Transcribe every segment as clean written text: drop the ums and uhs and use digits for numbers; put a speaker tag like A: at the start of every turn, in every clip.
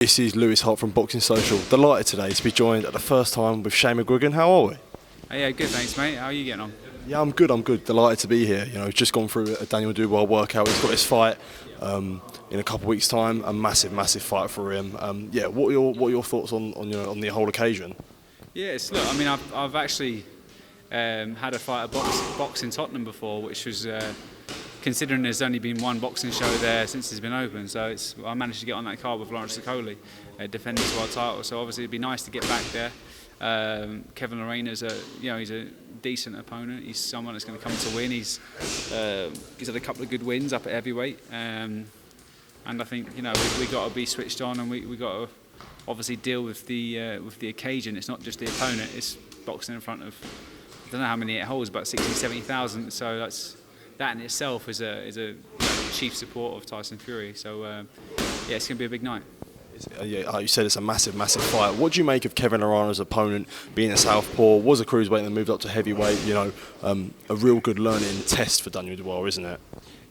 A: This is Lewis Hart from Boxing Social. Delighted today to be joined at the first time with Mcguigan. How are we?
B: Yeah, good, thanks, mate. How are you getting on?
A: Yeah, I'm good. Delighted to be here. You know, just gone through a Daniel Dubois workout. He's got his fight in a couple of weeks' time. A massive fight for him. What are your thoughts on the whole occasion?
B: Yes, look, I mean, I've actually had a fight at box in Tottenham before, which was considering there's only been one boxing show there since it's been open. So I managed to get on that card with Lawrence Okoli, defending his world title. So obviously it'd be nice to get back there. Kevin Lerana's he's a decent opponent. He's someone that's going to come to win. He's had a couple of good wins up at heavyweight, and I think we got to be switched on, and we got to obviously deal with the occasion. It's not just the opponent. It's boxing in front of, I don't know how many it holds, about 60,000-70,000. So that in itself is a chief support of Tyson Fury. So it's going to be a big night.
A: Yeah, like you said, it's a massive fight. What do you make of Kevin Lerana's opponent being a southpaw, was a cruiserweight and then moved up to heavyweight? A real good learning test for Daniel Dubois, isn't it?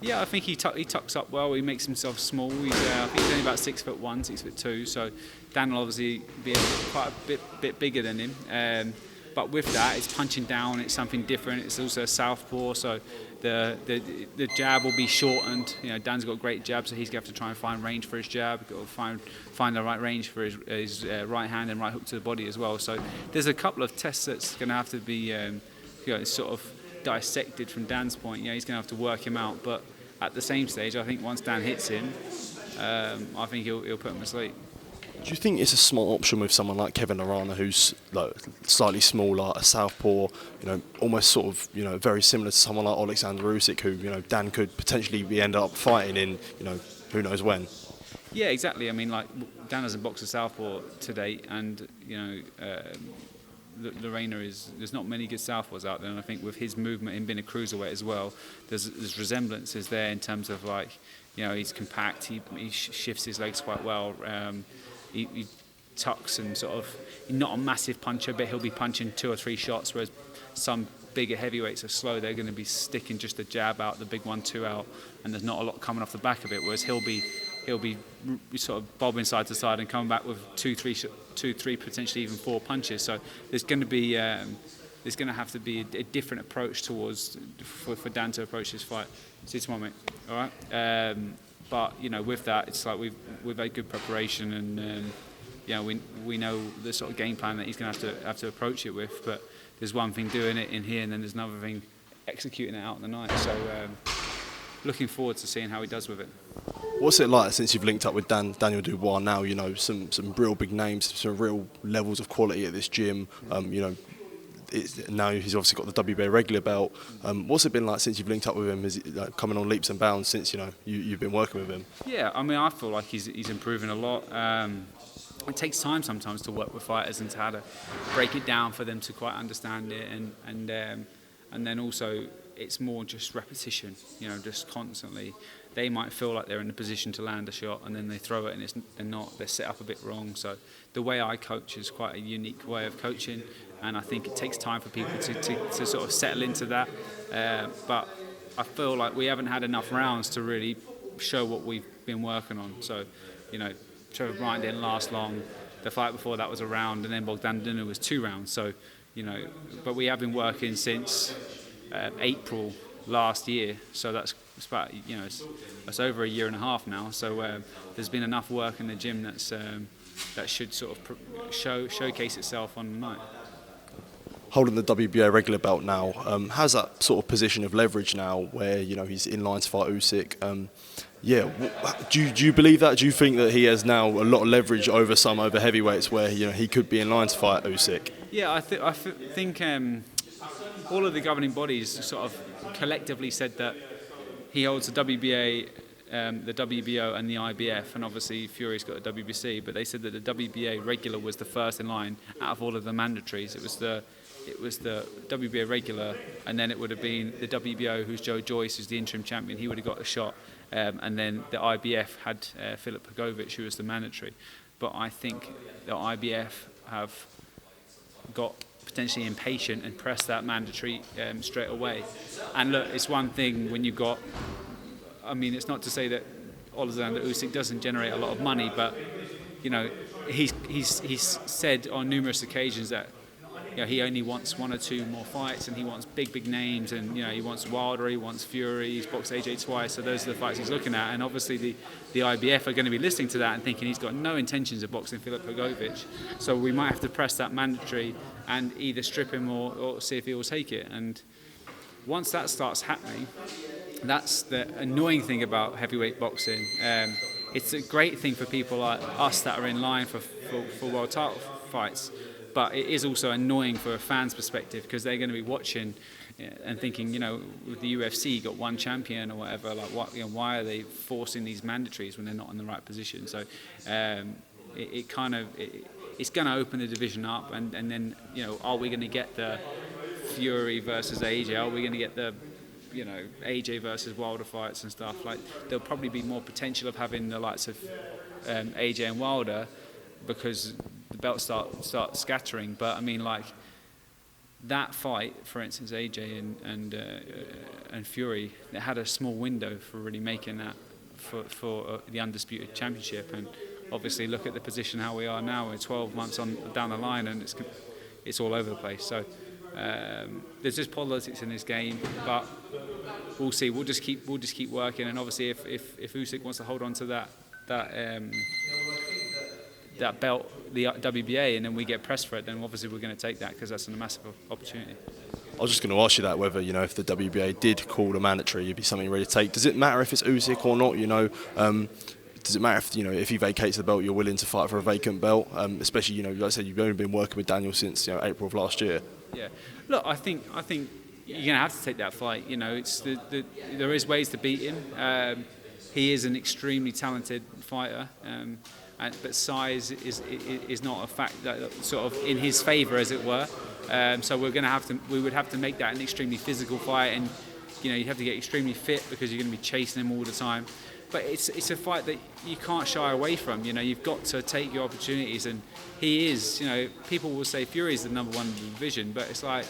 B: Yeah, I think he tucks up well. He makes himself small. I think he's only about 6'1", 6'2". So Dan will obviously be quite a bit bigger than him. But with that, it's punching down. It's something different. It's also a southpaw, so the jab will be shortened. Dan's got great jabs, so he's going to have to try and find range for his jab. Got to find the right range for his right hand and right hook to the body as well. So there's a couple of tests that's going to have to be sort of dissected from Dan's point. He's going to have to work him out. But at the same stage, I think once Dan hits him, I think he'll put him to sleep.
A: Do you think it's a smart option with someone like Kevin Lerana, who's slightly smaller, a southpaw, almost sort of very similar to someone like Alexander Usyk, who Dan could potentially end up fighting in who knows when?
B: Yeah, exactly. I mean, Dan hasn't boxed a southpaw to date, and Lerana there's not many good southpaws out there, and I think with his movement, him being a cruiserweight as well, there's resemblances there in terms of he's compact, he shifts his legs quite well. He tucks and sort of, he's not a massive puncher, but he'll be punching 2 or 3 shots, whereas some bigger heavyweights are slow. They're going to be sticking just a jab out, the big 1-2 out, and there's not a lot coming off the back of it, whereas he'll be sort of bobbing side to side and coming back with 2, 3, potentially even 4 punches. So there's going to have to be a different approach for Dan to approach this fight. See you tomorrow, mate. All right. But with that, it's like we've had good preparation, and we know the sort of game plan that he's going to have to approach it with. But there's one thing doing it in here, and then there's another thing executing it out in the night. So looking forward to seeing how he does with it.
A: What's it like since you've linked up with Daniel Dubois now? Some real big names, some real levels of quality at this gym. Now he's obviously got the WBA regular belt. What's it been like since you've linked up with him? Is it coming on leaps and bounds since you've been working with him?
B: Yeah, I mean, I feel like he's improving a lot. It takes time sometimes to work with fighters and to how to break it down for them to quite understand it, and then also it's more just repetition. Just constantly. They might feel like they're in a position to land a shot, and then they throw it, and they're not. They're set up a bit wrong. So the way I coach is quite a unique way of coaching, and I think it takes time for people to sort of settle into that. But I feel like we haven't had enough rounds to really show what we've been working on. So, Trevor Bryant didn't last long. The fight before that was a round, and then Bogdan Dunu was 2 rounds. So, but we have been working since April last year. So that's about that's over a year and a half now. So there's been enough work in the gym that should sort of showcase itself on the night.
A: Holding the WBA regular belt now, has that sort of position of leverage now where he's in line to fight Usyk? Do you believe that? Do you think that he has now a lot of leverage over heavyweights where he could be in line to fight Usyk?
B: Yeah, I think all of the governing bodies sort of collectively said that he holds the WBA, the WBO and the IBF, and obviously Fury's got a WBC, but they said that the WBA regular was the first in line out of all of the mandatories. It was the WBA regular, and then it would have been the WBO, who's Joe Joyce, who's the interim champion. He would have got a shot, and then the IBF had Filip Pugovic, who was the mandatory. But I think the IBF have got potentially impatient and pressed that mandatory straight away. And look, it's one thing when you've got, I mean, it's not to say that Alexander Usyk doesn't generate a lot of money, but you know, he's said on numerous occasions that, you know, he only wants one or two more fights, and he wants big names, and, you know, he wants Wilder, he wants Fury, he's boxed AJ twice, so those are the fights he's looking at. And obviously the IBF are going to be listening to that and thinking he's got no intentions of boxing Filip Hrgović, so we might have to press that mandatory and either strip him or see if he will take it. And once that starts happening, that's the annoying thing about heavyweight boxing. It's a great thing for people like us that are in line for world title fights, but it is also annoying for a fan's perspective, because they're going to be watching and thinking, you know, with the UFC, you got one champion or whatever. Like, what, you know, why are they forcing these mandatories when they're not in the right position? So it's going to open the division up, and then, you know, are we going to get the Fury versus AJ? Are we going to get the, you know, AJ versus Wilder fights and stuff? Like, there'll probably be more potential of having the likes of AJ and Wilder, because the belts start scattering. But I mean, like, that fight, for instance, AJ and Fury, it had a small window for really making that for the undisputed championship. And obviously, look at the position how we are now. We're 12 months down the line, and it's all over the place. So there's just politics in this game, but we'll see. We'll just keep working. And obviously, if Usyk wants to hold on to that belt, the WBA, and then we get pressed for it, then obviously we're going to take that, because that's a massive opportunity.
A: I was just going to ask you that, whether, you know, if the WBA did call a mandatory, you'd be something you're ready to take. Does it matter if it's Usyk or not? You know, does it matter if, you know, if he vacates the belt, you're willing to fight for a vacant belt? Especially, you know, like I said, you've only been working with Daniel since, you know, April of last year.
B: Yeah, look, I think you're going to have to take that fight. You know, it's there is ways to beat him. He is an extremely talented fighter. But size is not a fact that sort of in his favour, as it were. So we would have to make that an extremely physical fight, and, you know, you have to get extremely fit, because you're going to be chasing him all the time. But it's a fight that you can't shy away from. You know, you've got to take your opportunities, and he is. You know, people will say Fury is the number one in the division, but it's like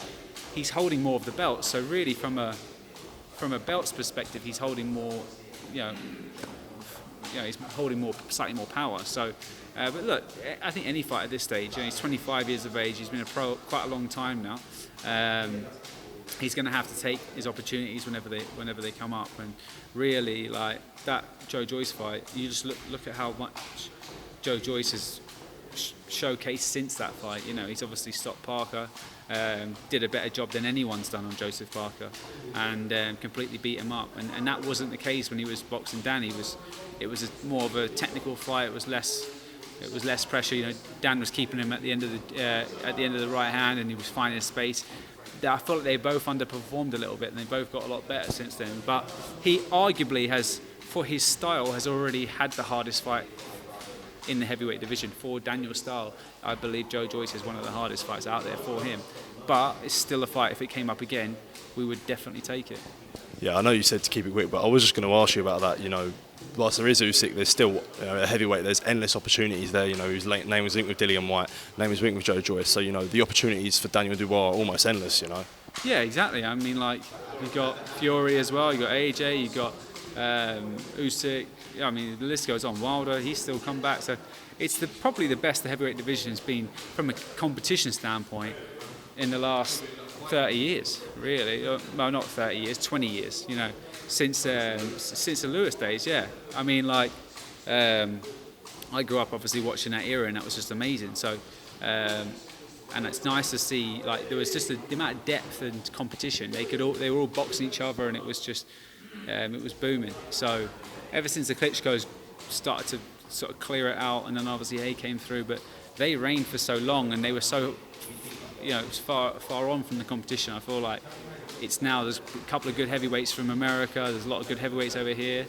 B: he's holding more of the belts. So really, from a belts perspective, he's holding more. You know, he's holding slightly more power. So, but look, I think any fight at this stage, you know, he's 25 years of age. He's been a pro quite a long time now. He's going to have to take his opportunities whenever they come up. And really, like that Joe Joyce fight, you just look at how much Joe Joyce has showcased since that fight. You know, he's obviously stopped Parker, did a better job than anyone's done on Joseph Parker, and completely beat him up. And that wasn't the case when he was boxing Dan. It was more of a technical fight. It was less pressure. You know, Dan was keeping him at the end of the right hand, and he was finding his space. I felt like they both underperformed a little bit, and they both got a lot better since then. But he arguably has, for his style, has already had the hardest fight in the heavyweight division. For Daniel's style, I believe Joe Joyce is one of the hardest fights out there for him. But it's still a fight. If it came up again, we would definitely take it.
A: Yeah, I know you said to keep it quick, but I was just going to ask you about that. You know, whilst there is Usyk, there's still, you know, a heavyweight. There's endless opportunities there. You know, his name was linked with Dillian Whyte, name was linked with Joe Joyce. So, you know, the opportunities for Daniel Dubois are almost endless. You know.
B: Yeah, exactly. I mean, like, you've got Fury as well. You got AJ. You got Usyk. Yeah, I mean, the list goes on. Wilder, he's still come back. So it's probably the best the heavyweight division has been from a competition standpoint in the last 30 years, really. Well, not 30 years, 20 years, you know, since the Lewis days, yeah. I mean, like, I grew up obviously watching that era, and that was just amazing. So, and it's nice to see, like, there was just the amount of depth and competition. They were all boxing each other, and it was just, it was booming. So, ever since the Klitschko's started to sort of clear it out, and then obviously Hay came through, but they reigned for so long, and they were so, you know, far on from the competition. I feel like it's now, there's a couple of good heavyweights from America, there's a lot of good heavyweights over here.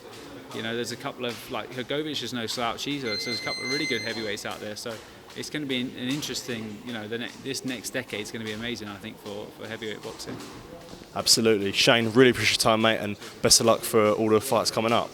B: You know, there's a couple of, like, Hrgović is no slouch either, so there's a couple of really good heavyweights out there. So it's going to be an interesting, you know, this next decade is going to be amazing, I think, for heavyweight boxing.
A: Absolutely. Shane, really appreciate your time, mate, and best of luck for all the fights coming up.